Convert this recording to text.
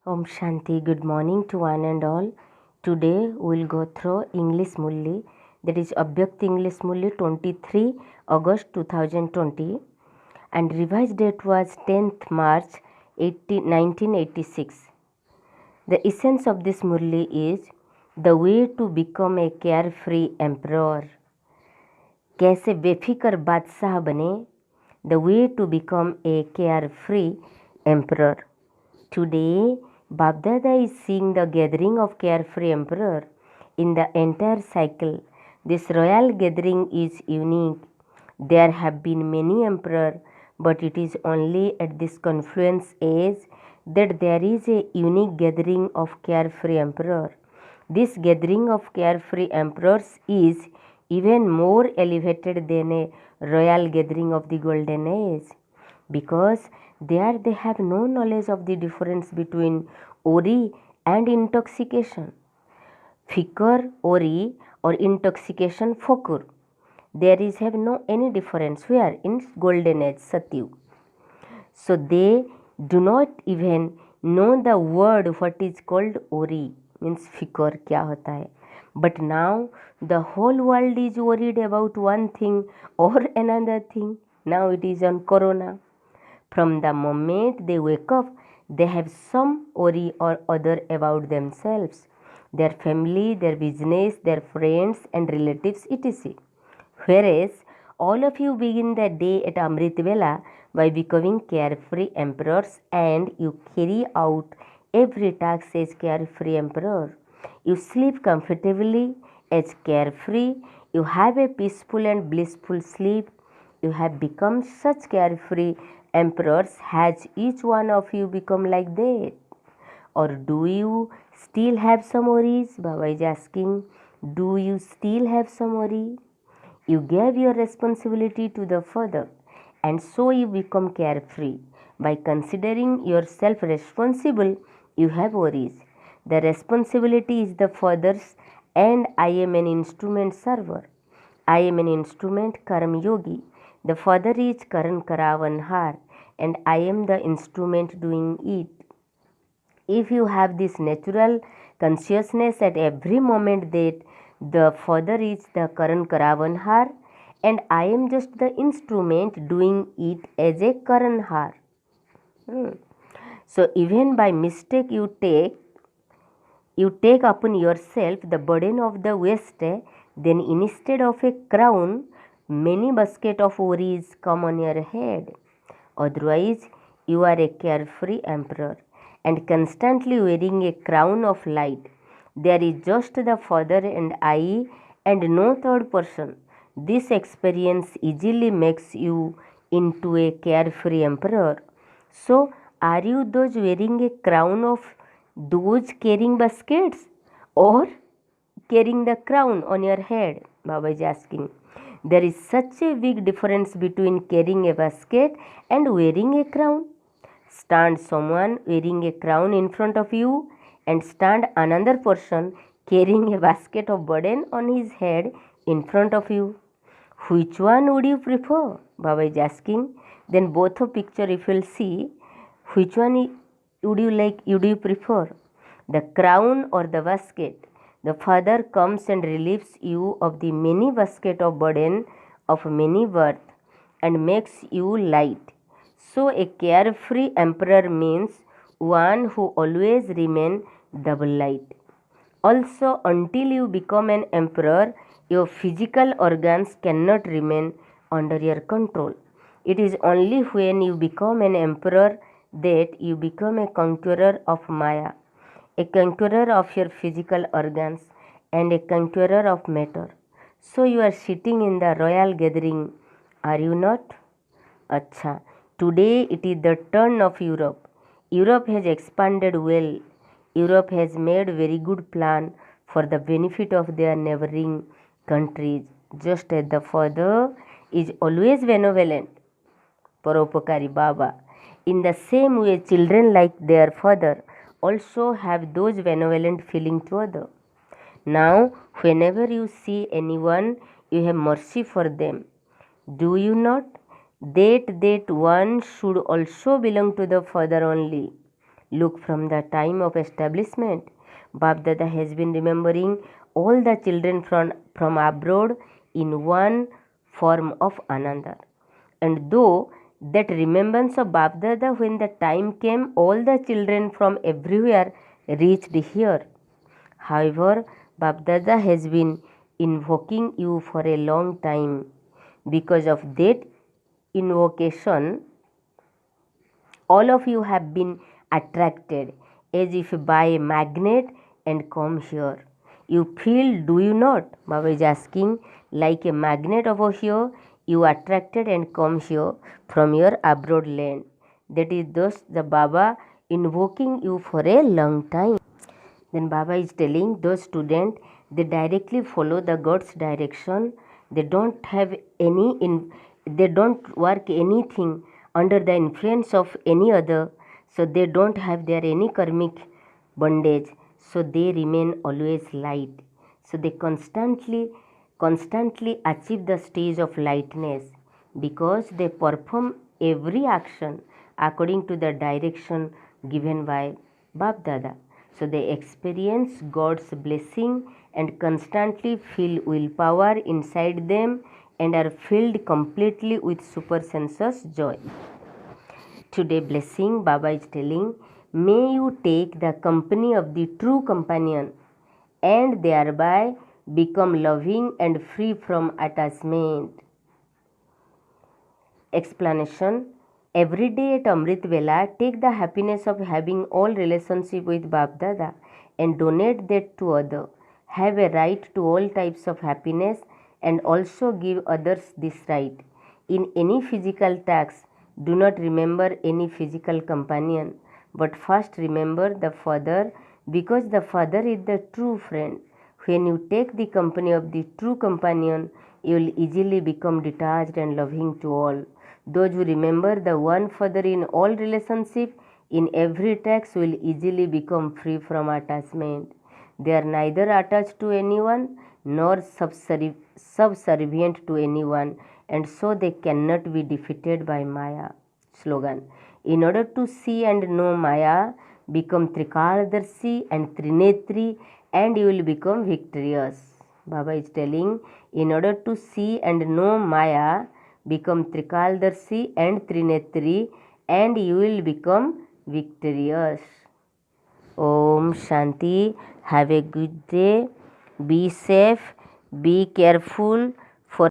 Om Shanti, good morning to one and all. Today we will go through English Mulli, that is Abhyakt English Mulli 23 August 2020, and revised date was 10th March 1986. The essence of this Mulli is the way to become a carefree emperor. कैसे बेफिक्र बादशाह बने, the way to become a carefree emperor. Today, Babdada is seeing the gathering of carefree emperor in the entire cycle. This royal gathering is unique. There have been many emperors, but it is only at this confluence age that there is a unique gathering of carefree emperor. This gathering of carefree emperors is even more elevated than a royal gathering of the golden age, because there they have no knowledge of the difference between ori and intoxication, fikr ori or intoxication fokur. There is have no any difference where in golden age Satyug. So they do not even know the word what is called ori, means fikr kya hota hai. But now the whole world is worried about one thing or another thing. Now it is on corona. From the moment they wake up, they have some worry or other about themselves, their family, their business, their friends and relatives, etc. Whereas all of you begin the day at Amrit Vela by becoming carefree emperors, and you carry out every task as carefree emperor. You sleep comfortably as carefree. You have a peaceful and blissful sleep. You have become such carefree emperors. Has each one of you become like that? Or do you still have some worries? Baba is asking, do you still have some worry? You gave your responsibility to the father, and so you become carefree. By considering yourself responsible, you have worries. The responsibility is the father's, and I am an instrument server. I am an instrument Karam Yogi. The father is Karan Karavanhar, and I am the instrument doing it. If you have this natural consciousness at every moment that the father is the Karan Karavanhar and I am just the instrument doing it as a Karanhar. So even by mistake you take upon yourself the burden of the West, then instead of a crown, many basket of worries come on your head. Otherwise, you are a carefree emperor and constantly wearing a crown of light. There is just the father and I, and no third person. This experience easily makes you into a carefree emperor. So, are you those wearing a crown of those carrying baskets, or carrying the crown on your head? Baba is asking. There is such a big difference between carrying a basket and wearing a crown. Stand someone wearing a crown in front of you, and stand another person carrying a basket of burden on his head in front of you. Which one would you prefer? Baba is asking. Then both of picture if you'll see, which one would you prefer? The crown or the basket? The Father comes and relieves you of the many basket of burden of many birth and makes you light. So a carefree emperor means one who always remains double light. Also, until you become an emperor, your physical organs cannot remain under your control. It is only when you become an emperor that you become a conqueror of Maya, a conqueror of your physical organs, and a conqueror of matter. So you are sitting in the royal gathering, are you not? Acha. Today it is the turn of Europe. Europe has expanded well. Europe has made very good plan for the benefit of their neighboring countries. Just as the father is always benevolent, Paropakari Baba. In the same way, children like their father also have those benevolent feelings to others. Now, whenever you see anyone, you have mercy for them. Do you not? That one should also belong to the father only. Look, from the time of establishment, Bap Dada has been remembering all the children from abroad in one form of another. And though that remembrance of Bap Dada, when the time came, all the children from everywhere reached here. However, Bap Dada has been invoking you for a long time. Because of that invocation, all of you have been attracted as if by a magnet and come here. You feel, do you not? Baba is asking, like a magnet over here, you attracted and come here from your abroad land. That is thus the Baba invoking you for a long time. Then Baba is telling those students, they directly follow the God's direction. They don't have they don't work anything under the influence of any other. So they don't have their any karmic bondage. So they remain always light. So they constantly achieve the stage of lightness because they perform every action according to the direction given by Bap Dada. So they experience God's blessing and constantly feel willpower inside them and are filled completely with supersensuous joy. Today blessing, Baba is telling, may you take the company of the true companion and thereby become loving and free from attachment. Explanation. Every day at Amrit Vela, take the happiness of having all relationship with Bap Dada and donate that to others. Have a right to all types of happiness and also give others this right. In any physical task, do not remember any physical companion, but first remember the Father, because the Father is the true friend. When you take the company of the true companion, you will easily become detached and loving to all. Those who remember the one Father in all relationship, in every task, will easily become free from attachment. They are neither attached to anyone nor subservient to anyone, and so they cannot be defeated by Maya. Slogan. In order to see and know Maya, become Trikalardarshi and Trinetri, and you will become victorious. Baba is telling, in order to see and know Maya, become Trikalardarshi and Trinetri, and you will become victorious. Om Shanti. Have a good day. Be safe. Be careful.